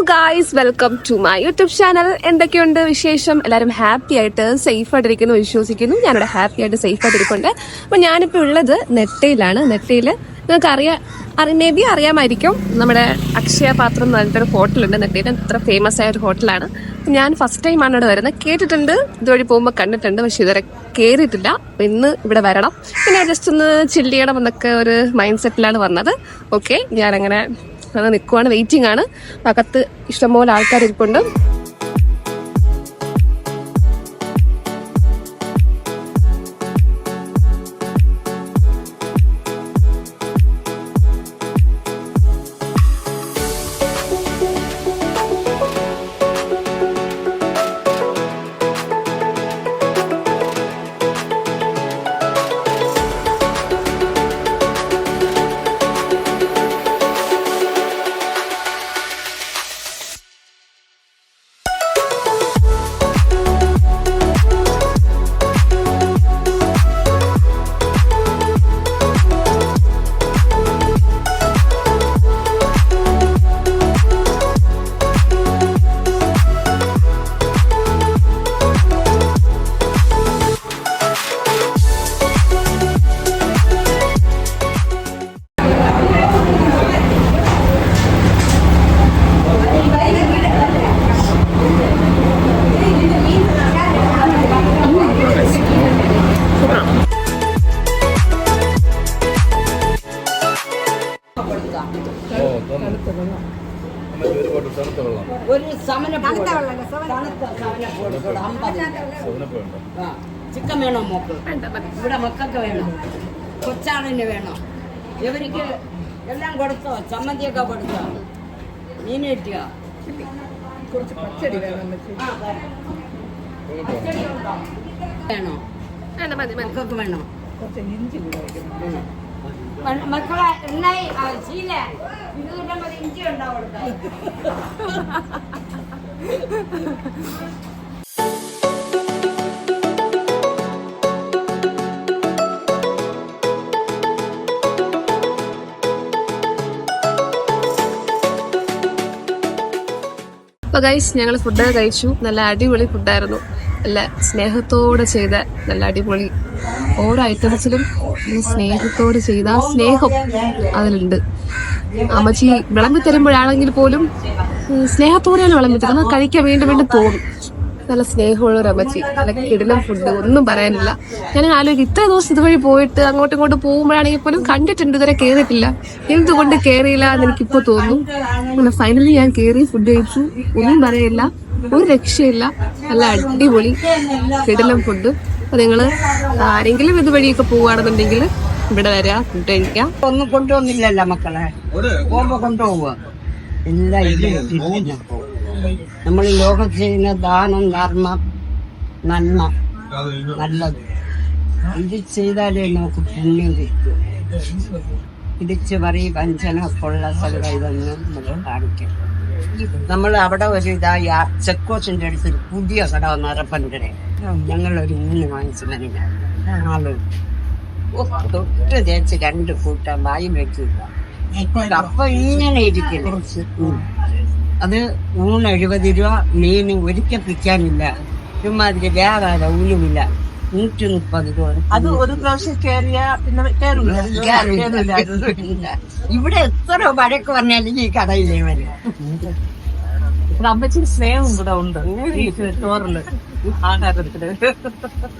Guys, welcome to my YouTube channel. എന്തൊക്കെയുണ്ട് വിശേഷം? എല്ലാവരും ഹാപ്പി ആയിട്ട് സേഫ് ആയിട്ടിരിക്കുന്നു വിശ്വസിക്കുന്നു. ഞാനിവിടെ ഹാപ്പി ആയിട്ട് സേഫ് ആയിട്ടിരിപ്പുണ്ട്. അപ്പം ഞാനിപ്പോൾ ഉള്ളത് നെട്ടയിലാണ്. നെട്ടയിൽ നിങ്ങൾക്ക് മേ ബി അറിയാമായിരിക്കും, നമ്മുടെ അക്ഷയ പാത്രം എന്ന് പറഞ്ഞിട്ടൊരു ഹോട്ടലുണ്ട് നെട്ടയിൽ. അത്ര ഫേമസ് ആയ ഒരു ഹോട്ടലാണ്. ഞാൻ ഫസ്റ്റ് ടൈമാണ് ഇവിടെ വരുന്നത്. കേട്ടിട്ടുണ്ട്, ഇതുവഴി പോകുമ്പോൾ കണ്ടിട്ടുണ്ട്, പക്ഷെ ഇതുവരെ കയറിയിട്ടില്ല. അപ്പം ഇന്ന് ഇവിടെ വരണം. പിന്നെ ജസ്റ്റ് ഒന്ന് ചില്ല് ചെയ്യണം എന്നൊക്കെ ഒരു മൈൻഡ് സെറ്റിലാണ് വന്നത്. ഓക്കെ, ഞാനങ്ങനെ നിൽക്കുവാണ്, വെയിറ്റിംഗ് ആണ്. അകത്ത് ഇഷ്ടംപോലെ ആൾക്കാർ ഇരിപ്പുണ്ട്. ചിക്കൻ വേണോ മോക്ക്? ഇവിടെ മക്കൾക്ക് വേണം, കൊച്ചാളിന് വേണം. ഇവർക്ക് എല്ലാം കൊടുത്തോ? ചമ്മന്തിയൊക്കെ കൊടുത്തോ? മീൻ കിട്ടിയോ? കുറച്ച് പച്ചടി വേണോ? വേണോ? മക്കൾക്ക് വേണോ? മക്കളെ എണ്ണായി ശീല ഇത് ഇഞ്ചി ഉണ്ടാവും. അപ്പോൾ ഗൈസ്, ഞങ്ങൾ ഫുഡൊക്കെ കഴിച്ചു. നല്ല അടിപൊളി ഫുഡായിരുന്നു. നല്ല സ്നേഹത്തോടെ ചെയ്ത നല്ല അടിപൊളി, ഓരോ ഐറ്റംസിലും സ്നേഹത്തോടെ ചെയ്ത ആ സ്നേഹം അതിലുണ്ട്. അമ്മച്ചി വിളമ്പി തരുമ്പോഴാണെങ്കിൽ പോലും സ്നേഹത്തോടെയാണ് വിളമ്പി തരുന്നത്. കഴിക്കാൻ വീണ്ടും വീണ്ടും തോന്നും. നല്ല സ്നേഹമുള്ള ഒരു അമ്മച്ചി, നല്ല കിടിലം ഫുഡ്, ഒന്നും പറയാനില്ല. ഞാൻ ആലോചിക്കും, ഇത്ര ദിവസം ഇതുവഴി പോയിട്ട് അങ്ങോട്ടും ഇങ്ങോട്ടും പോകുമ്പോഴാണെങ്കിൽ പോലും കണ്ടിട്ടുണ്ട്, ഇതുവരെ കയറിയിട്ടില്ല. എന്തുകൊണ്ട് കയറിയില്ല എന്ന് എനിക്കിപ്പോൾ തോന്നുന്നു. അങ്ങനെ ഫൈനലി ഞാൻ കയറി ഫുഡ് കഴിച്ചു. ഒന്നും പറയില്ല, ഒരു രക്ഷയില്ല. നല്ല അടിപൊളി കിടിലം ഫുഡ്. അപ്പൊ നിങ്ങള് ആരെങ്കിലും ഇതുവഴിയൊക്കെ പോവുകയാണെന്നുണ്ടെങ്കിൽ ഇവിടെ വരിക, ഫുഡ് കഴിക്കാം. ഒന്നും കൊണ്ടുവന്നില്ലല്ലോ മക്കളെ, പോകുമ്പോ കൊണ്ടുപോവുക. എല്ലാം നമ്മൾ ലോകം ചെയ്യുന്ന ദാനം, ധർമ്മം, നന്മ, നല്ലത് ഇത് ചെയ്താലേ നമുക്ക് പുണ്യം കിട്ടും. ഇടിച്ചു പറി, വഞ്ചന, കൊള്ള, സകല ഇതൊന്നും നമ്മൾ കാണിക്കും. നമ്മൾ അവിടെ ഒരു ഇതായി ചെക്കോസിന്റെ അടുത്ത് ഒരു പുതിയ കട വന്നപ്പൻ്റെ ഞങ്ങളൊരു ഊണ് വാങ്ങിച്ചു ആള് തൊട്ട് തേച്ച് 2 കൂട്ടാൻ വായി വെച്ചില്ല. അപ്പൊ ഇങ്ങനെ ഇരിക്കുന്നു. അത് ഊണ് 70 രൂപ, മീൻ ഒരിക്കൽ പിക്കാനില്ല, ഒരുമാതിരി വേറാതെ ഊനുമില്ല, 130 രൂപ. അത് ഒരു പ്രാവശ്യം കയറിയ ഇവിടെ എത്ര വഴക്ക് പറഞ്ഞാലും ഈ കടയിലേ വരും. അമ്മച്ചിന് സ്നേഹം ഇവിടെ ഉണ്ട് ചോറില്, ആഹാരത്തില്.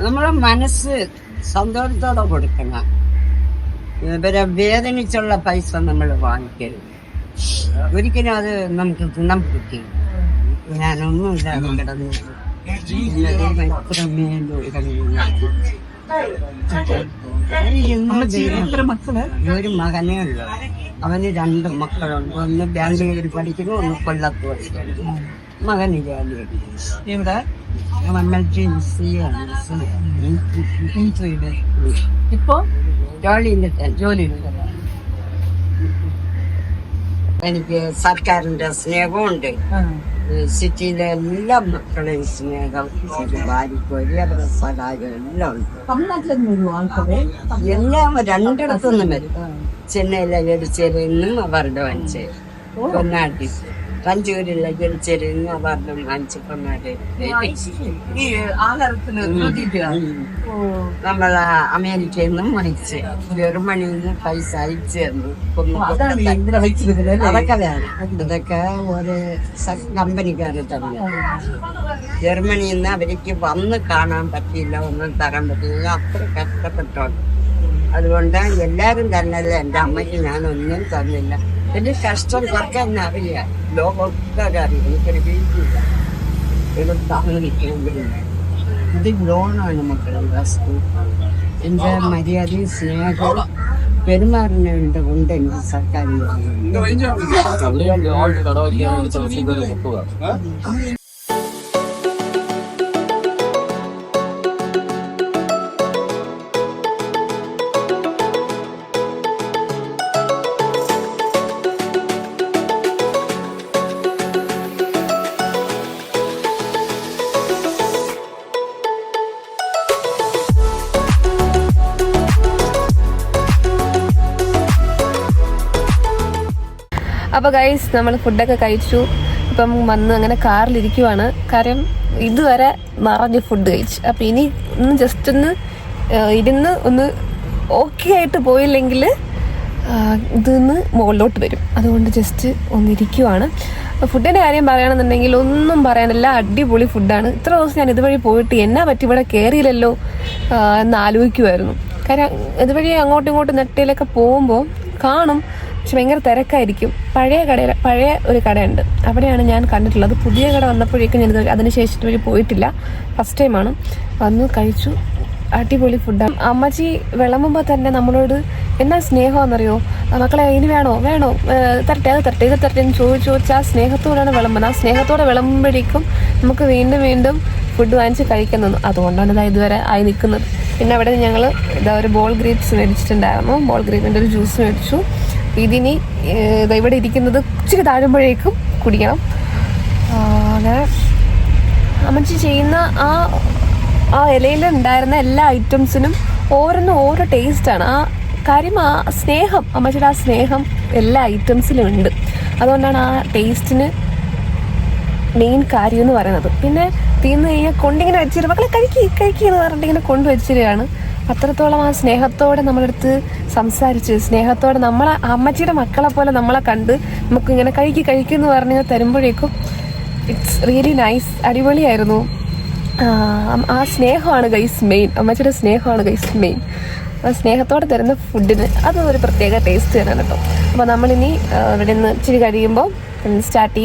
നമ്മളെ മനസ്സ് സന്തോഷത്തോടെ കൊടുക്കണം. ഇവരെ വേദനിച്ചുള്ള പൈസ നമ്മൾ വാങ്ങിക്കരുത്. ഒരിക്കലും അത് നമുക്ക് ഗുണം കിട്ടി. ഞാനൊന്നും ഇല്ലാതെ കിടന്നു. ഒരു മകനേ ഉള്ളു. അവന് 2 മക്കളുണ്ട്. ഒന്ന് ബാംഗ്ലൂരിൽ പഠിക്കുന്നു, ഒന്ന് കൊല്ലത്ത് പഠിക്കുന്നു. മകന് ജോലി ഇവിടെ ഇപ്പൊ ജോലിയില്ല. എനിക്ക് സർക്കാരിന്റെ സ്നേഹമുണ്ട്. സിറ്റിയിലെ എല്ലാ മക്കളെയും സ്നേഹം, ഭാര്യയ്ക്ക് സഹായം എല്ലാം ഉണ്ട്. എല്ലാം 2 വരും. ചെന്നൈയിലെ ലടിച്ചേരിൽ നിന്നും അവരുടെ വാങ്ങിച്ച് പൊന്നാട്ടി തഞ്ചൂരിലുള്ള ജനിച്ചരിന്ന് അവാർഡും വാങ്ങിച്ചിട്ടുണ്ടായി. ഈ ആഹാരത്തിന് ശ്രദ്ധിക്കുക. നമ്മളെ അമേരിക്കയിൽ നിന്നും വാങ്ങിച്ച് ജർമ്മനിയിൽ നിന്ന് പൈസ അയച്ചു തന്നു. അതൊക്കെ വേണം. അതൊക്കെ ഒരു കമ്പനിക്കാര് തന്നെ. ജർമ്മനിയിൽ നിന്ന് അവർക്ക് വന്ന് കാണാൻ പറ്റിയില്ല, ഒന്നും തരാൻ പറ്റില്ല, അത്ര കഷ്ടപ്പെട്ടോണ്ട്. അതുകൊണ്ട് എല്ലാരും തന്നല്ല, എൻ്റെ അമ്മയ്ക്ക് ഞാനൊന്നും തന്നില്ല. എന്റെ കഷ്ടം കുറക്കാൻ അറിയാം, ലോകമൊക്കെ അറിയാം. എനിക്കൊരു വീട്ടില്ല, ഒരു താമസിക്കുമ്പോഴും ഇത് ലോണാണ് മക്കളെ. വസ്തു എൻ്റെ മര്യാദയും സ്നേഹവും പെരുമാറുന്നുണ്ട് കൊണ്ട് എനിക്ക് സർക്കാർ അപ്പോൾ ഗൈസ് നമ്മൾ ഫുഡൊക്കെ കഴിച്ചു. ഇപ്പം വന്ന് അങ്ങനെ കാറിലിരിക്കുവാണ്. കാര്യം ഇതുവരെ നിറഞ്ഞ് ഫുഡ് കഴിച്ചു. അപ്പം ഇനി ഒന്ന് ജസ്റ്റ് ഒന്ന് ഇരുന്ന് ഒന്ന് ഓക്കെ ആയിട്ട് പോയില്ലെങ്കിൽ ഇതിന്ന് മുകളിലോട്ട് വരും. അതുകൊണ്ട് ജസ്റ്റ് ഒന്നിരിക്കുവാണ്. ഫുഡിൻ്റെ കാര്യം പറയുകയാണെന്നുണ്ടെങ്കിൽ ഒന്നും പറയാനില്ല, അടിപൊളി ഫുഡാണ്. ഇത്ര ദിവസം ഞാൻ ഇതുവഴി പോയിട്ട് എന്നാ പറ്റി ഇവിടെ കയറിയില്ലല്ലോ എന്ന് ആലോചിക്കുമായിരുന്നു. കാര്യം ഇതുവഴി അങ്ങോട്ടും ഇങ്ങോട്ടും നെട്ടയിലൊക്കെ പോകുമ്പോൾ കാണും, പക്ഷെ ഭയങ്കര തിരക്കായിരിക്കും. പഴയ ഒരു കടയുണ്ട്, അവിടെയാണ് ഞാൻ കണ്ടിട്ടുള്ളത്. പുതിയ കട വന്നപ്പോഴേക്കും ഞാൻ അതിനുശേഷം ഇതുവഴി പോയിട്ടില്ല, ഫസ്റ്റ് ടൈമാണ്. വന്നു കഴിച്ചു, അടിപൊളി ഫുഡാണ്. അമ്മച്ചി വിളമ്പുമ്പോൾ തന്നെ നമ്മളോട് എന്നാ സ്നേഹമാണെന്നറിയോ, മക്കളെ ഇനി വേണോ തരട്ടെ അത് തരട്ടെ ഇത് തരട്ടെ എന്ന് ചോദിച്ചാൽ ആ സ്നേഹത്തോടാണ് വിളമ്പുന്നത്. ആ സ്നേഹത്തോടെ വിളമ്പുമ്പോഴേക്കും നമുക്ക് വീണ്ടും വീണ്ടും ഫുഡ് വാങ്ങിച്ച് കഴിക്കാൻ തോന്നും. അതുകൊണ്ടാണ് ഇതാ ഇതുവരെ ആയി നിൽക്കുന്നത്. പിന്നെ അവിടെ ഞങ്ങൾ ഇതാ ഒരു ബോൾ ഗ്രേപ്സ് മേടിച്ചിട്ടുണ്ടായിരുന്നു. ബോൾ ഗ്രേപ്പിൻ്റെ ഒരു ജ്യൂസ് മേടിച്ചു. ഇതിനി ഇവിടെ ഇരിക്കുന്നത് ഇച്ചിരി താഴുമ്പോഴേക്കും കുടിക്കണം. അങ്ങനെ അമ്മച്ചി ചെയ്യുന്ന ആ ഇലയിൽ ഉണ്ടായിരുന്ന എല്ലാ ഐറ്റംസിനും ഓരോന്നും ഓരോ ടേസ്റ്റാണ്. ആ കാര്യം ആ സ്നേഹം, അമ്മച്ചിയുടെ ആ സ്നേഹം എല്ലാ ഐറ്റംസിലും ഉണ്ട്. അതുകൊണ്ടാണ് ആ ടേസ്റ്റിന് മെയിൻ കാര്യം എന്ന് പറയുന്നത്. പിന്നെ തീർന്നു കഴിഞ്ഞാൽ കൊണ്ടിങ്ങനെ വെച്ചിട്ട് മക്കളെ കഴിക്കുക എന്ന് പറഞ്ഞിട്ട് ഇങ്ങനെ കൊണ്ടുവച്ചിരിക്കുകയാണ്. അത്രത്തോളം ആ സ്നേഹത്തോടെ നമ്മളെടുത്ത് സംസാരിച്ച്, സ്നേഹത്തോടെ നമ്മളെ അമ്മച്ചിയുടെ മക്കളെ പോലെ നമ്മളെ കണ്ട് നമുക്കിങ്ങനെ കഴിക്കുമെന്ന് പറഞ്ഞ് തരുമ്പോഴേക്കും ഇറ്റ്സ് റിയലി നൈസ്. അടിപൊളിയായിരുന്നു. ആ സ്നേഹമാണ് ഗൈസ് മെയിൻ. അമ്മച്ചിയുടെ സ്നേഹമാണ് ഗൈസ് മെയിൻ. ആ സ്നേഹത്തോടെ തരുന്ന ഫുഡിന് അത് ഒരു പ്രത്യേക ടേസ്റ്റ് തന്നെയാണ് കേട്ടോ. അപ്പോൾ നമ്മളിനി ഇവിടെ നിന്ന് ഇച്ചിരി കഴിയുമ്പോൾ സ്റ്റാർട്ട്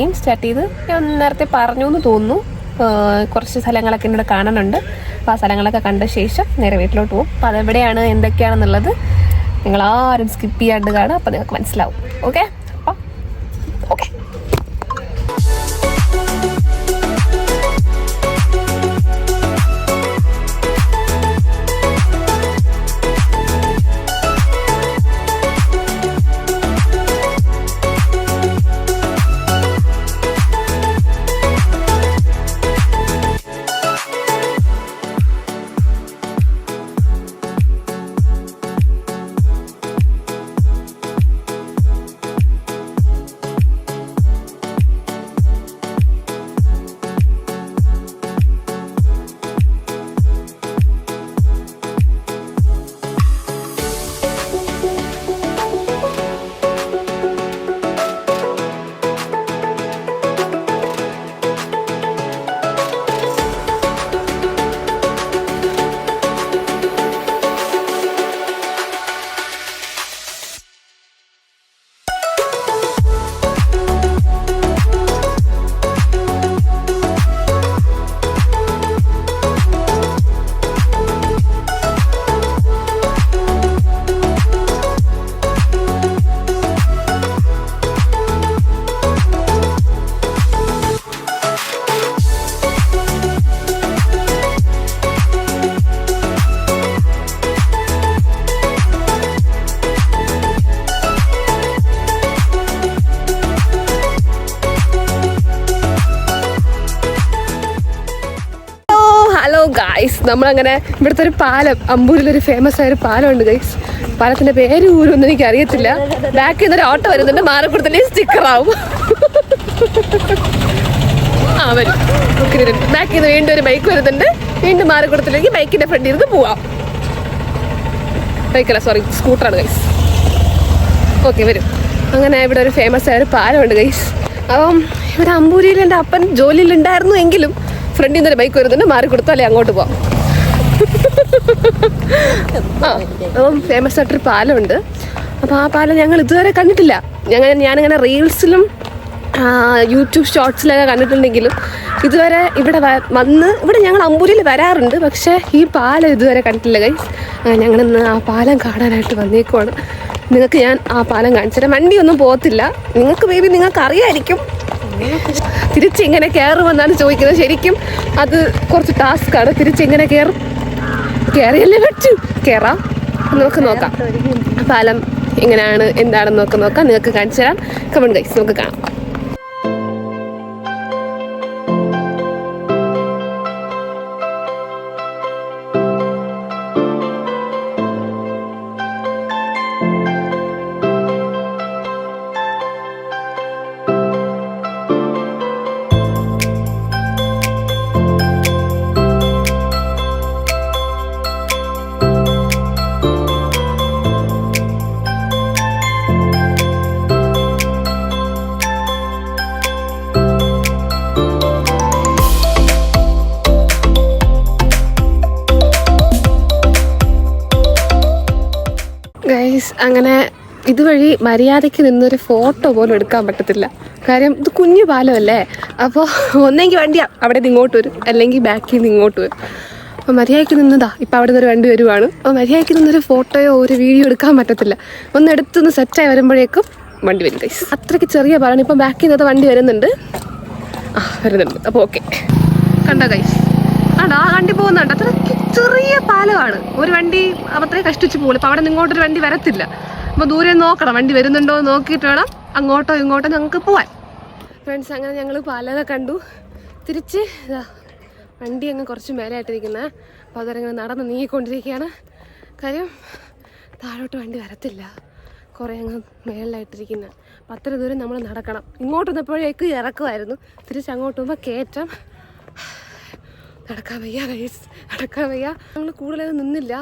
ചെയ്ത് ഞാൻ നേരത്തെ പറഞ്ഞു എന്ന് തോന്നുന്നു, കുറച്ച് സ്ഥലങ്ങളൊക്കെ ഇവിടെ കാണാനുണ്ട്. അപ്പോൾ ആ സ്ഥലങ്ങളൊക്കെ കണ്ട ശേഷം നേരെ വീട്ടിലോട്ട് പോകും. അപ്പോൾ അതെവിടെയാണ് എന്തൊക്കെയാണെന്നുള്ളത് നിങ്ങളാരും സ്കിപ്പ് ചെയ്യാണ്ട് കാണുക, അപ്പോൾ നിങ്ങൾക്ക് മനസ്സിലാവും. ഓക്കെ, അപ്പോൾ ഓക്കെ. ഗൈസ് നമ്മളങ്ങനെ ഇവിടുത്തെ ഒരു പാലം, അമ്പൂരിലൊരു ഫേമസ് ആയൊരു പാലമുണ്ട് ഗൈസ്. പാലത്തിന്റെ പേര് ഊരൊന്നും എനിക്ക് അറിയത്തില്ല. ബാക്കിൽ നിന്നൊരു ഓട്ടോ വരുന്നുണ്ട്, മാറക്കുടത്തിലെ സ്റ്റിക്കർ ആവും. ആ വരും. ബാക്കിൽ നിന്ന് വീണ്ടും ഒരു ബൈക്ക് വരുന്നുണ്ട്. വീണ്ടും മാറിക്കുടത്തിലേക്ക് ബൈക്കിന്റെ ഫ്രണ്ടിൽ നിന്ന് പോവാം. ബൈക്കല്ല, സോറി, സ്കൂട്ടറാണ് ഗൈസ്. ഓക്കെ, വരും. അങ്ങനെ ഇവിടെ ഒരു ഫേമസ് ആയ ഒരു പാലമുണ്ട് ഗൈസ്. അപ്പം ഇവിടെ അമ്പൂരിയിൽ എൻ്റെ അപ്പൻ ജോലിയിലുണ്ടായിരുന്നു എങ്കിലും ഫ്രണ്ടിൽ നിന്നൊരു ബൈക്ക് വരുന്നുണ്ട്. മാറിക്കൊടുത്തു, അല്ലെ അങ്ങോട്ട് പോവാം. അപ്പം ഫേമസ് ആയിട്ടൊരു പാലമുണ്ട്. അപ്പോൾ ആ പാലം ഞങ്ങൾ ഇതുവരെ കണ്ടിട്ടില്ല. ഞാനിങ്ങനെ റീൽസിലും യൂട്യൂബ് ഷോർട്സിലൊക്കെ കണ്ടിട്ടുണ്ടെങ്കിലും ഇതുവരെ ഇവിടെ ഇവിടെ ഞങ്ങൾ അമ്പൂരിയിൽ വരാറുണ്ട്. പക്ഷേ ഈ പാലം ഇതുവരെ കണ്ടിട്ടില്ല ഗൈസ്. ഞങ്ങളിന്ന് ആ പാലം കാണാനായിട്ട് വന്നേക്കുവാണ്. നിങ്ങൾക്ക് ഞാൻ ആ പാലം കാണിച്ചു തരാം. വണ്ടിയൊന്നും പോകത്തില്ല. നിങ്ങൾക്ക് അറിയായിരിക്കും. തിരിച്ചിങ്ങനെ കയറുമെന്നാണ് ചോദിക്കുന്നത്. ശരിക്കും അത് കുറച്ച് ടാസ്ക്കാണ്. തിരിച്ചിങ്ങനെ കയറിയല്ലേ പറ്റൂ. കയറാം, നമുക്ക് നോക്കാം. പാലം എങ്ങനെയാണ് എന്താണെന്ന് നോക്കാം. നിങ്ങൾക്ക് കാണിച്ചു തരാം. കമൺ ഗൈസ്, നമുക്ക് കാണാം. ഗൈസ്, അങ്ങനെ ഇതുവഴി മര്യാദയ്ക്ക് നിന്നൊരു ഫോട്ടോ പോലും എടുക്കാൻ പറ്റത്തില്ല. കാര്യം ഇത് കുഞ്ഞു പാലമല്ലേ. അപ്പോൾ ഒന്നെങ്കിൽ വണ്ടി അവിടെ നിന്ന് ഇങ്ങോട്ട് വരും, അല്ലെങ്കിൽ ബാക്കിൽ നിന്ന് ഇങ്ങോട്ട് വരും. അപ്പോൾ മര്യാദയ്ക്ക് നിന്നതാ. ഇപ്പോൾ അവിടെ നിന്നൊരു വണ്ടി വരുവാണ്. അപ്പോൾ മര്യാദയ്ക്ക് നിന്നൊരു ഫോട്ടോയോ ഒരു വീഡിയോ എടുക്കാൻ പറ്റത്തില്ല. ഒന്ന് എടുത്തൊന്ന് സെറ്റായി വരുമ്പോഴേക്കും വണ്ടി വരും ഗൈസ്. അത്രയ്ക്ക് ചെറിയ പാലാണ്. ഇപ്പം ബാക്കിൽ നിന്നത്തെ വണ്ടി വരുന്നുണ്ട്. അപ്പോൾ ഓക്കെ, കണ്ടോ ഗൈസ്? ആണ്ടോ ആ വണ്ടി പോകുന്നുണ്ട്. അത്രയ്ക്ക് ചെറിയ പാലമാണ്. ഒരു വണ്ടി അത്രയും കഷ്ടിച്ച് പോകും. ഇപ്പോൾ അവിടെ നിന്ന് ഇങ്ങോട്ടൊരു വണ്ടി വരത്തില്ല. അപ്പോൾ ദൂരെ നോക്കണം, വണ്ടി വരുന്നുണ്ടോ എന്ന് നോക്കിയിട്ട് വേണം അങ്ങോട്ടോ ഇങ്ങോട്ടോ ഞങ്ങൾക്ക് പോവാൻ. ഫ്രണ്ട്സ്, അങ്ങനെ ഞങ്ങൾ പാലൊക്കെ കണ്ടു. തിരിച്ച് വണ്ടി അങ്ങ് കുറച്ച് മേലെയായിട്ടിരിക്കുന്നത്. അപ്പോൾ അതങ്ങനെ നടന്ന് നീങ്ങിക്കൊണ്ടിരിക്കുകയാണ്. കാര്യം താഴോട്ട് വണ്ടി വരത്തില്ല, കുറേ അങ്ങ് മേളിലായിട്ടിരിക്കുന്നത്. അപ്പോൾ അത്ര ദൂരം നമ്മൾ നടക്കണം. ഇങ്ങോട്ട് വന്നപ്പോഴേക്ക് ഇറക്കുമായിരുന്നു. തിരിച്ച് അങ്ങോട്ട് പോകുമ്പോൾ കയറ്റം. നടക്കാൻ വയ്യ ഗൈസ്, നടക്കാൻ വയ്യ. ഞങ്ങൾ കൂടുതലൊന്നും നിന്നില്ല.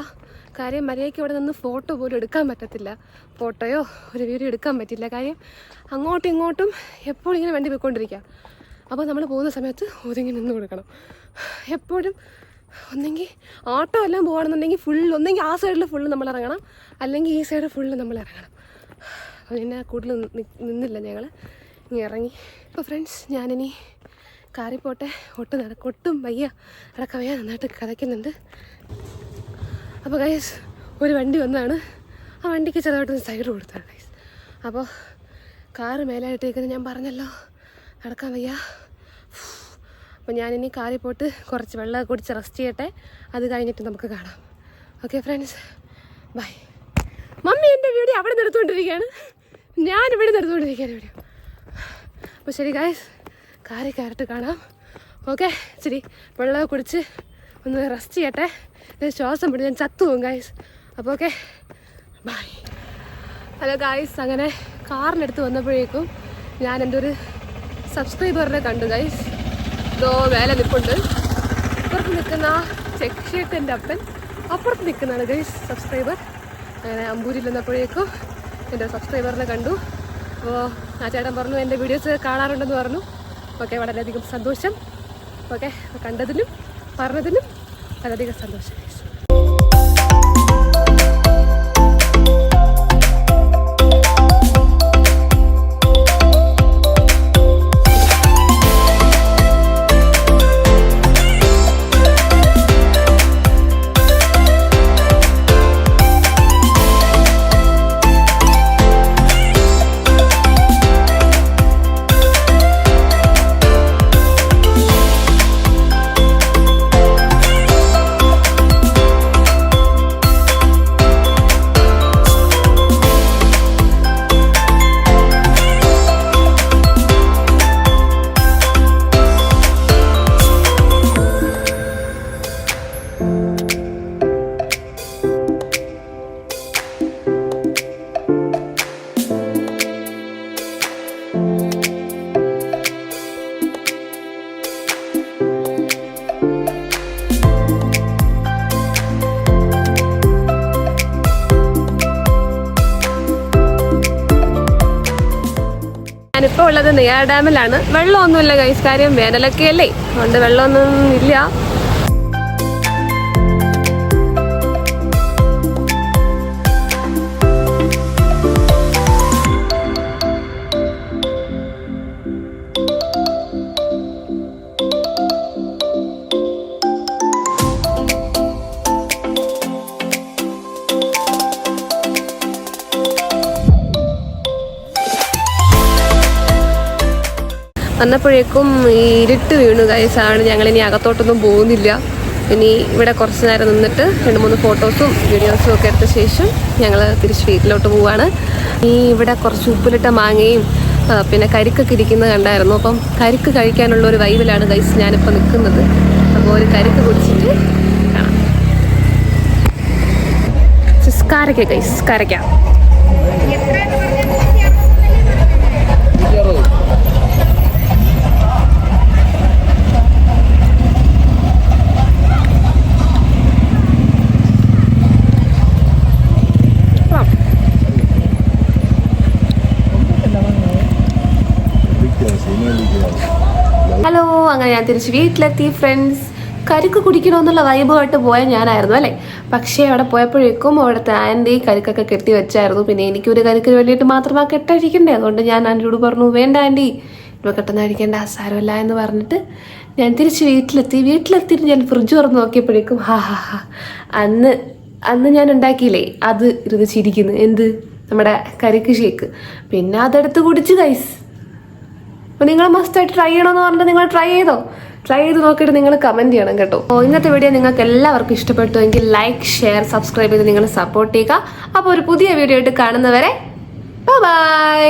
കാര്യം മര്യാദയ്ക്ക് ഇവിടെ നിന്ന് ഫോട്ടോ പോലും എടുക്കാൻ പറ്റത്തില്ല. ഫോട്ടോയോ ഒരു വീഡിയോ എടുക്കാൻ പറ്റില്ല. കാര്യം അങ്ങോട്ടും ഇങ്ങോട്ടും എപ്പോഴും ഇങ്ങനെ വണ്ടി പോയിക്കൊണ്ടിരിക്കുക. അപ്പോൾ നമ്മൾ പോകുന്ന സമയത്ത് ഒതുങ്ങി നിന്ന് കൊടുക്കണം. എപ്പോഴും ഒന്നെങ്കിൽ ഓട്ടോ എല്ലാം പോകുകയാണെന്നുണ്ടെങ്കിൽ ഒന്നെങ്കിൽ ആ സൈഡിൽ ഫുള്ള് നമ്മൾ ഇറങ്ങണം, അല്ലെങ്കിൽ ഈ സൈഡ് ഫുള്ള് നമ്മൾ ഇറങ്ങണം. അപ്പോൾ പിന്നെ കൂടുതൽ നിന്നില്ല, ഞങ്ങൾ ഇനി ഇറങ്ങി. അപ്പോൾ ഫ്രണ്ട്സ്, ഞാനിനി കാറിൽ പോട്ടെ. ഒട്ടും വയ്യ, അടക്കം വയ്യ, നന്നായിട്ട് കഥയ്ക്കുന്നുണ്ട്. അപ്പോൾ ഗൈസ്, ഒരു വണ്ടി വന്നതാണ്. ആ വണ്ടിക്ക് ചെറുതായിട്ടൊന്ന് സൈഡ് കൊടുത്താണ് ഗൈസ്. അപ്പോൾ കാറ് മേലായിട്ടേക്കുന്നത് ഞാൻ പറഞ്ഞല്ലോ, നടക്കാൻ വയ്യ. അപ്പോൾ ഞാനിനി കാറിൽ പോയിട്ട് കുറച്ച് വെള്ളം കുടിച്ച് റെസ്റ്റ് ചെയ്യട്ടെ. അത് കഴിഞ്ഞിട്ട് നമുക്ക് കാണാം. Okay friends, bye. മമ്മി എൻ്റെ വീഡിയോ അവിടെ നിർത്തുകൊണ്ടിരിക്കുകയാണ്, ഞാനിവിടെ നിർത്തുകൊണ്ടിരിക്കുകയാണ് വീഡിയോ. അപ്പോൾ ശരി ഗൈസ്, കാറിൽ കയറിട്ട് കാണാം. ഓക്കെ, ശരി, വെള്ളമൊക്കെ കുടിച്ച് ഒന്ന് റെസ്റ്റ് ചെയ്യട്ടെ. ശ്വാസം പിടിച്ച് ഞാൻ ചത്തുപോകും ഗൈസ്. അപ്പോൾ ഓക്കെ, ബൈ. ഹലോ ഗൈസ്, അങ്ങനെ കാറിനടുത്ത് വന്നപ്പോഴേക്കും ഞാൻ എൻ്റെ ഒരു സബ്സ്ക്രൈബറിനെ കണ്ടു ഗൈസ്. ഇതോ വേല നിൽപ്പുണ്ട്. ഇപ്പുറത്ത് നിൽക്കുന്ന ചെക്ഷേട്ടൻ്റെ അപ്പൻ, അപ്പുറത്ത് നിൽക്കുന്നതാണ് ഗൈസ് സബ്സ്ക്രൈബർ. അങ്ങനെ അമ്പൂരിൽ നിന്നപ്പോഴേക്കും എൻ്റെ സബ്സ്ക്രൈബറിനെ കണ്ടു. അപ്പോൾ ആ ചേട്ടൻ പറഞ്ഞു എൻ്റെ വീഡിയോസ് കാണാറുണ്ടെന്ന് പറഞ്ഞു. ഓക്കെ, വളരെയധികം സന്തോഷം. ഓക്കെ, കണ്ടതിലും പറഞ്ഞതിലും വളരെയധികം സന്തോഷം. ഇപ്പോൾ ഉള്ളത് നെയ്യാർ ഡാമിലാണ്. വെള്ളമൊന്നുമില്ല ഗൈസ്, കാര്യം വേനലൊക്കെ അല്ലേ, അതുകൊണ്ട് വെള്ളമൊന്നും ഇല്ല. വന്നപ്പോഴേക്കും ഈ ഇരുട്ട് വീണു ഗൈസാണ്. ഞങ്ങളിനി അകത്തോട്ടൊന്നും പോകുന്നില്ല. ഇനി ഇവിടെ കുറച്ച് നേരം നിന്നിട്ട് 2-3 ഫോട്ടോസും വീഡിയോസും ഒക്കെ എടുത്ത ശേഷം ഞങ്ങൾ തിരിച്ച് വീട്ടിലോട്ട് പോവാണ്. ഈ ഇവിടെ കുറച്ച് ഉപ്പിലിട്ട മാങ്ങയും പിന്നെ കരിക്കൊക്കെ ഇരിക്കുന്നത് കണ്ടായിരുന്നു. അപ്പം കരിക്ക് കഴിക്കാനുള്ള ഒരു വൈബിലാണ് ഗൈസ് ഞാനിപ്പോൾ നിൽക്കുന്നത്. അപ്പോൾ ഒരു കരിക്ക് കുടിച്ചിട്ട് കാണാം. കാരക്ക ഗൈസ്, കാരക്ക. ഹലോ, അങ്ങനെ ഞാൻ തിരിച്ച് വീട്ടിലെത്തി ഫ്രണ്ട്സ്. കരിക്ക് കുടിക്കണമെന്നുള്ള വൈബുമായിട്ട് പോയ ഞാനായിരുന്നു അല്ലേ. പക്ഷേ അവിടെ പോയപ്പോഴേക്കും അവിടുത്തെ ആൻറ്റി കരിക്കൊക്കെ കെട്ടി വെച്ചായിരുന്നു. പിന്നെ എനിക്കൊരു കരിക്കിന് വേണ്ടിയിട്ട് മാത്രമാണ് കെട്ടഴിക്കണ്ടേ. അതുകൊണ്ട് ഞാൻ ആൻറ്റിയോട് പറഞ്ഞു, വേണ്ട ആൻറ്റി, ഇപ്പോൾ കെട്ടുന്ന അഴിക്കേണ്ട, സാരമില്ല എന്ന് പറഞ്ഞിട്ട് ഞാൻ തിരിച്ച് വീട്ടിലെത്തിയിട്ട് ഞാൻ ഫ്രിഡ്ജ് തുറന്ന് നോക്കിയപ്പോഴേക്കും അന്ന് ഞാൻ ഉണ്ടാക്കിയില്ലേ, അത് ഇരുന്ന് ചിരിക്കുന്നു. എന്ത്, നമ്മുടെ കരിക്ക് ഷേക്ക്. പിന്നെ അതെടുത്ത് കുടിച്ച് ഗൈസ്. അപ്പോൾ നിങ്ങൾ മസ്റ്റായിട്ട് ട്രൈ ചെയ്യണമെന്ന് പറഞ്ഞിട്ട് നിങ്ങൾ ട്രൈ ചെയ്ത് നോക്കിയിട്ട് നിങ്ങൾ കമൻറ്റ് ചെയ്യണം കേട്ടോ. ഇന്നത്തെ വീഡിയോ നിങ്ങൾക്ക് എല്ലാവർക്കും ഇഷ്ടപ്പെട്ടുവെങ്കിൽ ലൈക്ക്, ഷെയർ, സബ്സ്ക്രൈബ് ചെയ്ത് നിങ്ങൾ സപ്പോർട്ട് ചെയ്യുക. അപ്പോൾ ഒരു പുതിയ വീഡിയോ ആയിട്ട് കാണുന്നവരെ ബൈ.